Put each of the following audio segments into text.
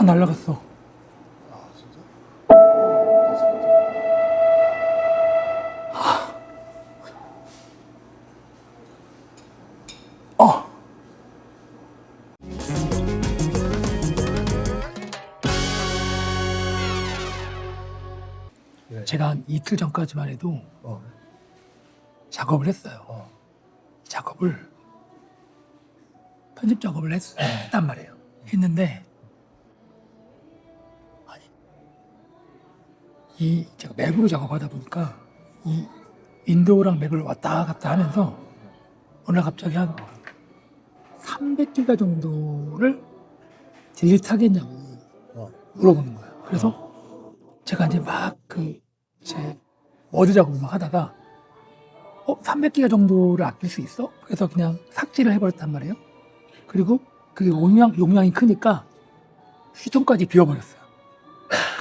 탁 날아갔어. 아 진짜? 어. 네. 제가 한 이틀 전까지만 해도 어. 작업을 했어요. 어. 작업을 편집 작업을 했단 말이에요. 했는데 아니 이 제가 맥으로 작업하다 보니까 이 윈도우랑 맥을 왔다 갔다 하면서 어느 날 갑자기 한 300기가 정도를 딜리트하겠냐고 어. 물어보는 거예요. 그래서 제가 이제 막 제 워드 작업을 막 하다가 300기가 정도를 아낄 수 있어? 그래서 그냥 삭제를 해버렸단 말이에요. 그리고 그게 용량이 크니까 휴통까지 비워버렸어요.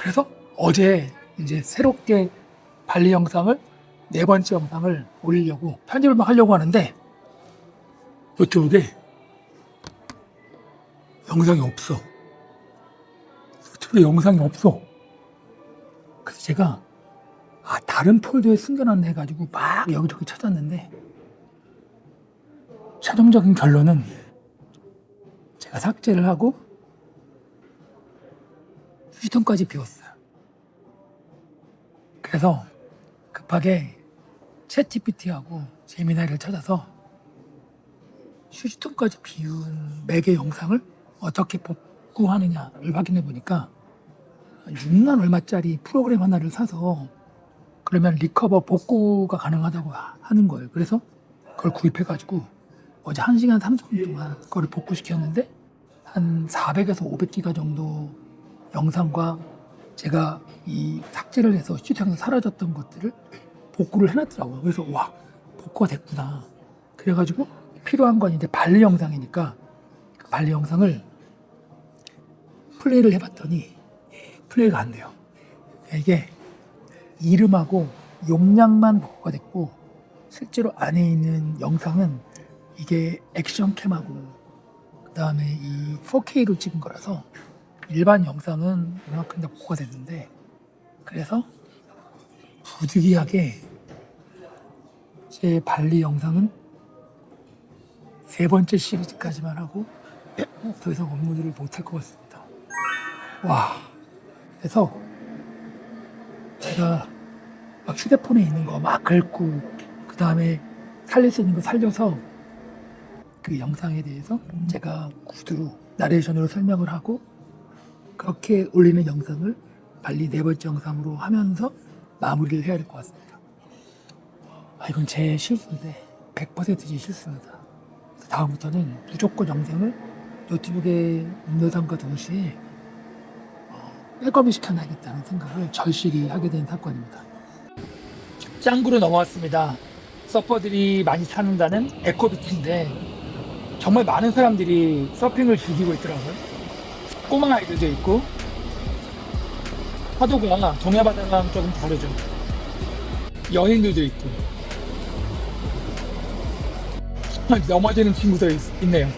그래서 어제 이제 새롭게 발리 영상을 4번째 영상을 올리려고 편집을 막 하려고 하는데 유튜브에 영상이 없어. 유튜브에 영상이 없어. 그래서 제가 다른 폴더에 숨겨놨네 해가지고 막 여기저기 찾았는데 최종적인 결론은 제가 삭제를 하고 휴지통까지 비웠어요. 그래서 급하게 챗GPT하고 제미나이를 찾아서 휴지통까지 비운 맥의 영상을 어떻게 복구하느냐를 확인해 보니까 6만 얼마짜리 프로그램 하나를 사서 그러면 리커버 복구가 가능하다고 하는 거예요. 그래서 그걸 구입해가지고 어제 1시간 30분 동안 그걸 복구시켰는데 한 400에서 500기가 정도 영상과 제가 이 삭제를 해서 시청에서 사라졌던 것들을 복구를 해놨더라고요. 그래서 와, 복구가 됐구나. 그래가지고 필요한 건 이제 발리 영상이니까 그 발리 영상을 플레이를 해봤더니 플레이가 안 돼요. 이게 이름하고 용량만 복구가 됐고 실제로 안에 있는 영상은 이게 액션캠하고 그 다음에 이 4K로 찍은 거라서 일반 영상은 이만큼 다 복구가 됐는데 그래서 부득이하게 제 발리 영상은 3번째 시리즈까지만 하고 더 이상 업로드를 못할 것 같습니다. 와, 그래서 제가 막 휴대폰에 있는 거 막 긁고 그 다음에 살릴 수 있는 거 살려서 그 영상에 대해서 제가 구두로 나레이션으로 설명을 하고 그렇게 올리는 영상을 발리 4번째 영상으로 하면서 마무리를 해야 될 것 같습니다. 이건 제 실수인데 100%제 실수입니다. 다음부터는 무조건 영상을 노트북에 업로드함과 동시에 백업을 시켜놔야겠다는 생각을 절실히 하게 된 사건입니다. 짱구로 넘어왔습니다. 서퍼들이 많이 찾는다는 에코비치인데 정말 많은 사람들이 서핑을 즐기고 있더라고요. 꼬마 아이들도 있고 파도가 정야바다랑 조금 다르죠. 연인들도 있고 넘어지는 친구도 있네요.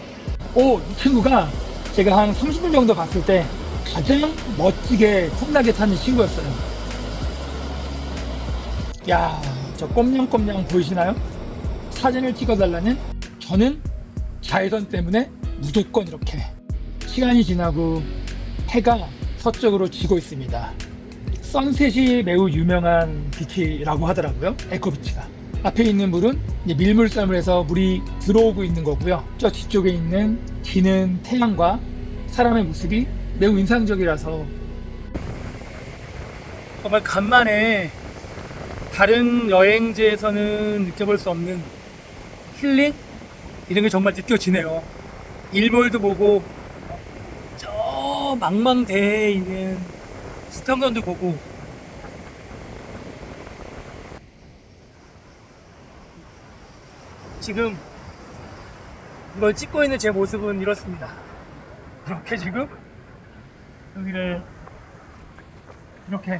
이 친구가 제가 한 30분 정도 봤을 때 가장 멋지게 폼나게 타는 친구였어요. 야, 저 꼼냥꼼냥 보이시나요? 사진을 찍어달라는 저는 자외선 때문에 무조건 이렇게 시간이 지나고 해가 서쪽으로 지고 있습니다. 선셋이 매우 유명한 비치라고 하더라고요. 에코비치가. 앞에 있는 물은 밀물섬을 해서 물이 들어오고 있는 거고요. 저 뒤쪽에 있는 지는 태양과 사람의 모습이 매우 인상적이라서 정말 간만에 다른 여행지에서는 느껴볼 수 없는 힐링? 이런 게 정말 느껴지네요. 일몰도 보고 저 망망대해에 있는 스탄건도 보고 지금 이걸 찍고 있는 제 모습은 이렇습니다. 이렇게 지금 여기를 이렇게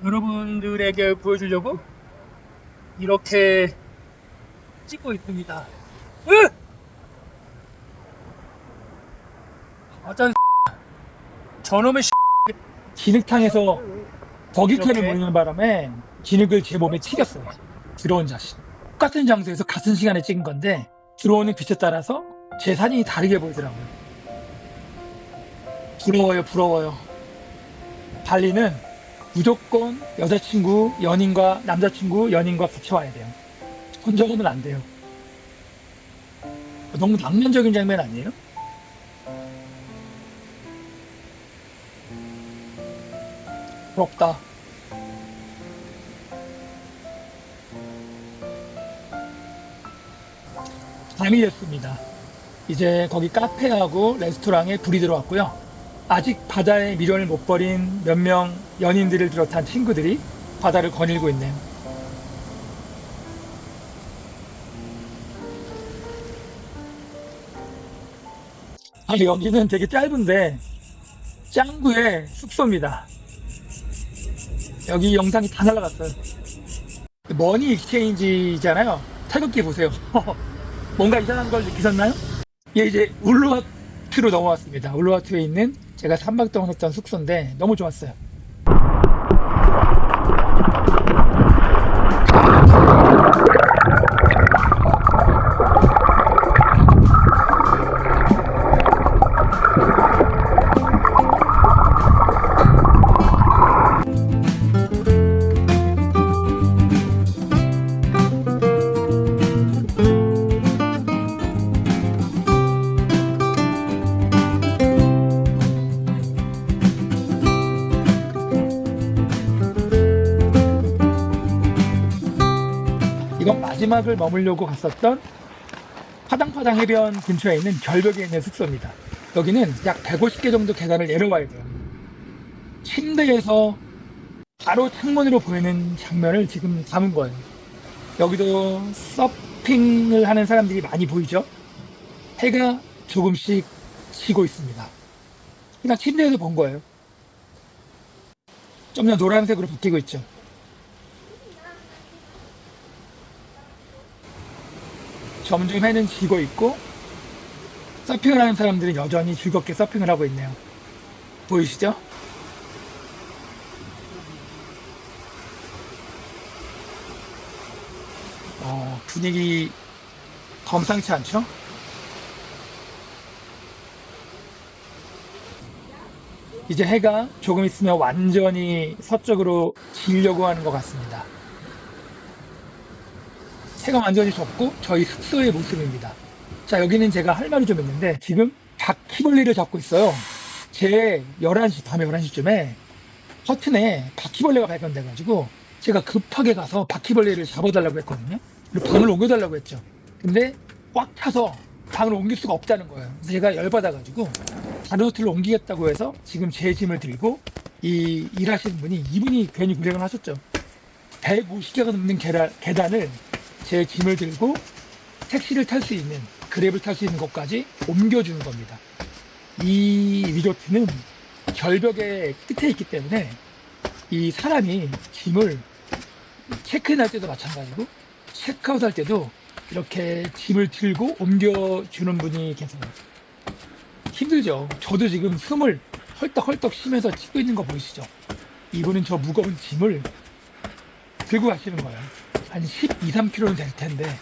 여러분들에게 보여주려고 이렇게 찍고 있습니다. 어쩐 저놈의 진흙탕에서 버기캐를 모이는 바람에 진흙을 제 몸에 튀겼어요. 들어온 자식. 똑같은 장소에서 같은 시간에 찍은 건데 들어오는 빛에 따라서 제 사진이 다르게 보이더라고요. 부러워요, 부러워요. 발리는 무조건 여자친구, 연인과 남자친구, 연인과 같이 와야 돼요. 혼자 오면 안 돼요. 너무 낭만적인 장면 아니에요? 부럽다. 밤이 됐습니다. 이제 거기 카페하고 레스토랑에 불이 들어왔고요. 아직 바다에 미련을 못 버린 몇 명 연인들을 비롯한 친구들이 바다를 거닐고 있네요. 아, 여기는 되게 짧은데 짱구의 숙소입니다. 여기 영상이 다 날라갔어요. 머니 익스체인지잖아요. 태극기 보세요. 뭔가 이상한 걸 느끼셨나요? 예, 이제 울루와트로 넘어왔습니다. 울루와트에 있는 제가 3박 동안 했던 숙소인데 너무 좋았어요. 이건 마지막을 머물려고 갔었던 파당파당 해변 근처에 있는 절벽에 있는 숙소입니다. 여기는 약 150개 정도 계단을 내려와야 돼요. 침대에서 바로 창문으로 보이는 장면을 지금 담은 거예요. 여기도 서핑을 하는 사람들이 많이 보이죠? 해가 조금씩 지고 있습니다. 그냥 침대에서 본 거예요. 점점 노란색으로 바뀌고 있죠. 점점 해는 지고 있고 서핑을 하는 사람들은 여전히 즐겁게 서핑을 하고 있네요. 보이시죠? 분위기 범상치 않죠? 이제 해가 조금 있으면 완전히 서쪽으로 지려고 하는 것 같습니다. 해가 완전히 졌고 저희 숙소의 모습입니다. 자, 여기는 제가 할 말이 좀 있는데 지금 바퀴벌레를 잡고 있어요. 제 11시, 밤에 11시쯤에 허튼에 바퀴벌레가 발견돼가지고 제가 급하게 가서 바퀴벌레를 잡아달라고 했거든요. 그리고 방을 옮겨달라고 했죠. 근데 꽉 차서 방을 옮길 수가 없다는 거예요. 그래서 제가 열받아가지고 다른 호텔로 옮기겠다고 해서 지금 제 짐을 들고 이 일하시는 분이 이분이 괜히 고생을 하셨죠. 150개가 넘는 계단을 제 짐을 들고 택시를 탈 수 있는, 그랩을 탈 수 있는 곳까지 옮겨주는 겁니다. 이 리조트는 절벽의 끝에 있기 때문에 이 사람이 짐을 체크인 할 때도 마찬가지고 체크아웃 할 때도 이렇게 짐을 들고 옮겨주는 분이 계세요. 힘들죠. 저도 지금 숨을 헐떡헐떡 쉬면서 찍고 있는 거 보이시죠? 이분은 저 무거운 짐을 들고 가시는 거예요. 한 12, 3kg는 될 텐데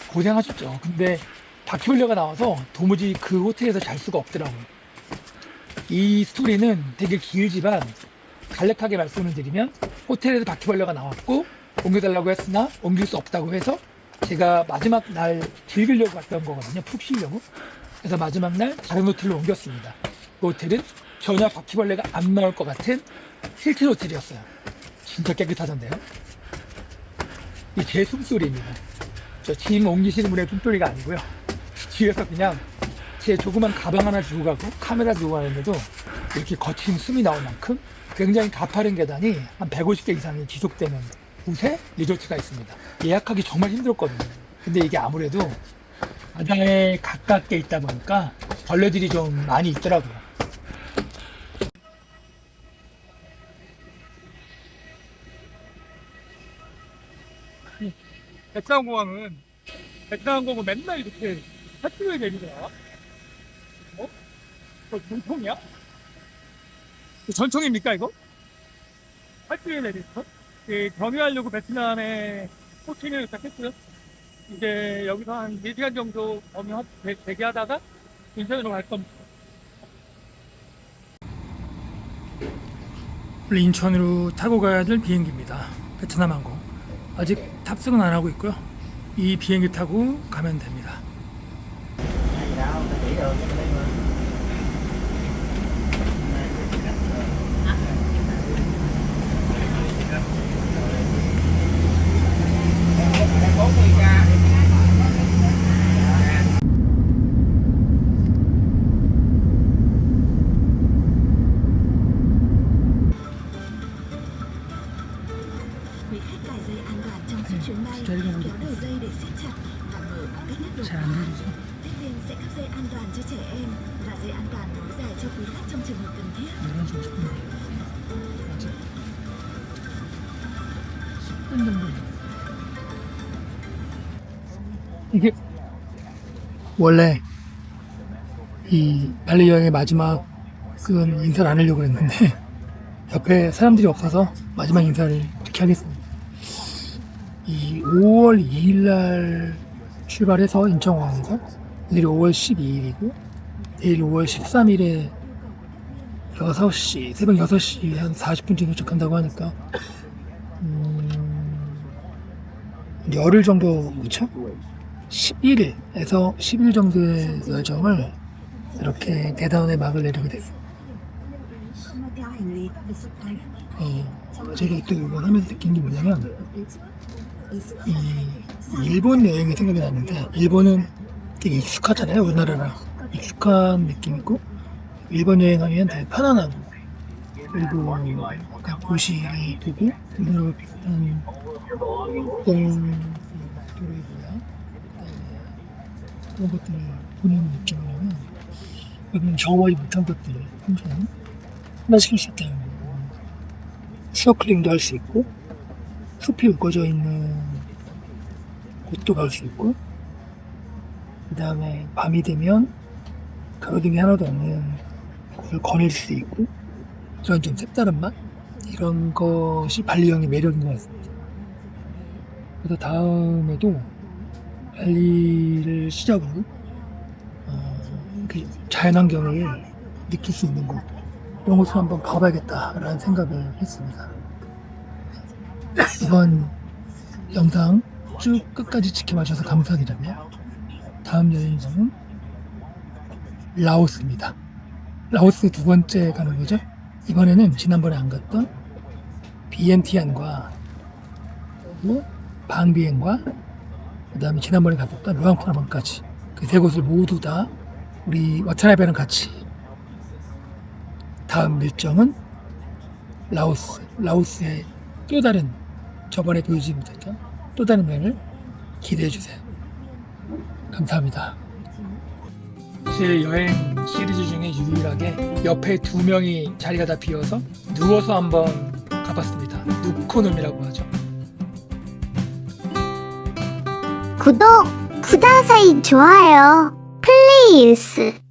고생하셨죠. 근데 바퀴벌레가 나와서 도무지 그 호텔에서 잘 수가 없더라고요. 이 스토리는 되게 길지만 간략하게 말씀을 드리면 호텔에서 바퀴벌레가 나왔고 옮겨달라고 했으나 옮길 수 없다고 해서 제가 마지막 날 즐기려고 갔던 거거든요. 푹 쉬려고. 그래서 마지막 날 다른 호텔로 옮겼습니다. 그 호텔은 전혀 바퀴벌레가 안 나올 것 같은 힐튼 호텔이었어요. 진짜 깨끗하던데요. 이 제 숨소리입니다. 저 짐 옮기시는 분의 숨소리가 아니고요. 뒤에서 그냥 제 조그만 가방 하나 주고 가고 카메라 주고 가는데도 이렇게 거친 숨이 나올 만큼 굉장히 가파른 계단이 한 150개 이상이 지속되는 곳에 리조트가 있습니다. 예약하기 정말 힘들었거든요. 근데 이게 아무래도 바다에 가깝게 있다 보니까 벌레들이 좀 많이 있더라고요. 베트남공항은 베트남공은 맨날 이렇게 햇빛을 내리더라. 어? 그거 전통이야? 전통입니까 이거? 활주에 내리서 경유하려고 베트남에 호칭을 도착했고요. 이제 여기서 한 4시간 정도 대기하다가 인천으로 갈 겁니다. 원래 인천으로 타고 가야 될 비행기입니다. 베트남 항공. 아직 탑승은 안 하고 있고요. 이 비행기 타고 가면 됩니다. Quý khách cài dây an toàn trong suốt chuyến bay, kéo đầu dây để siết chặt và mở bằng cách nhấp đầu 잘 안 들리죠? Tiếp viên sẽ cắt dây an toàn cho trẻ em và dây an toàn nối dài cho quý khách trong trường hợp cần thiết. 내려주고 싶은데 아직 10분 정도. 이게 원래 이 발리 여행의 마지막은 인사를 안 하려고 했는데 옆에 사람들이 없어서 마지막 인사를 이렇게 하겠습니다. 이 5월 2일 날 출발해서 인천공항에서 내일 5월 12일이고 내일 5월 13일에 6시, 새벽 6시 한 40분쯤 도착한다고 하니까 열흘 정도 그쵸? 11일에서 10일 정도의 여정을 이렇게 대단원의 막을 내리게 됐어요. 제가 또 이번 하면서 느낀 게 뭐냐면 이 일본 여행이 생각이 나는데 일본은 되게 익숙하잖아요. 우리나라랑 익숙한 느낌이고 일본 여행하면 되게 편안하고 그리고 약간 도시를 두고 우리나라와 비슷한 도로이고요. 그다음에 그런 것들을 보는 느낌이라면 여기는 경험하지 못한 것들을 항상 하나씩 할 수 있다는 거. 스노클링도 할 수 있고 숲이 우거져 있는 곳도 갈 수 있고 그 다음에 밤이 되면 가로등이 하나도 없는 곳을 거닐 수 있고 이런 좀 색다른 맛? 이런 것이 발리 여행의 매력인 것 같습니다. 그래서 다음에도 발리를 시작으로 그 자연환경을 느낄 수 있는 곳 이런 곳을 한번 가봐야겠다라는 생각을 했습니다. 이번 영상 쭉 끝까지 지켜봐주셔서 감사드리고요. 다음 여행지는 라오스입니다. 라오스 두 번째 가는 거죠. 이번에는 지난번에 안 갔던 비엔티안과 방비엔과 그 다음에 지난번에 갔었던 루앙프라방까지 그 세 곳을 모두 다 우리 와타나베랑 같이 다음 일정은 라오스의 또 다른 저번에 보여주지 못했던 또 다른 면을 기대해 주세요. 감사합니다. 제 여행 시리즈 중에 유일하게 옆에 두 명이 자리가 다 비어서 누워서 한번 가봤습니다. 누코놈이라고 하죠. 구독, 구다사이 좋아요, 플리즈.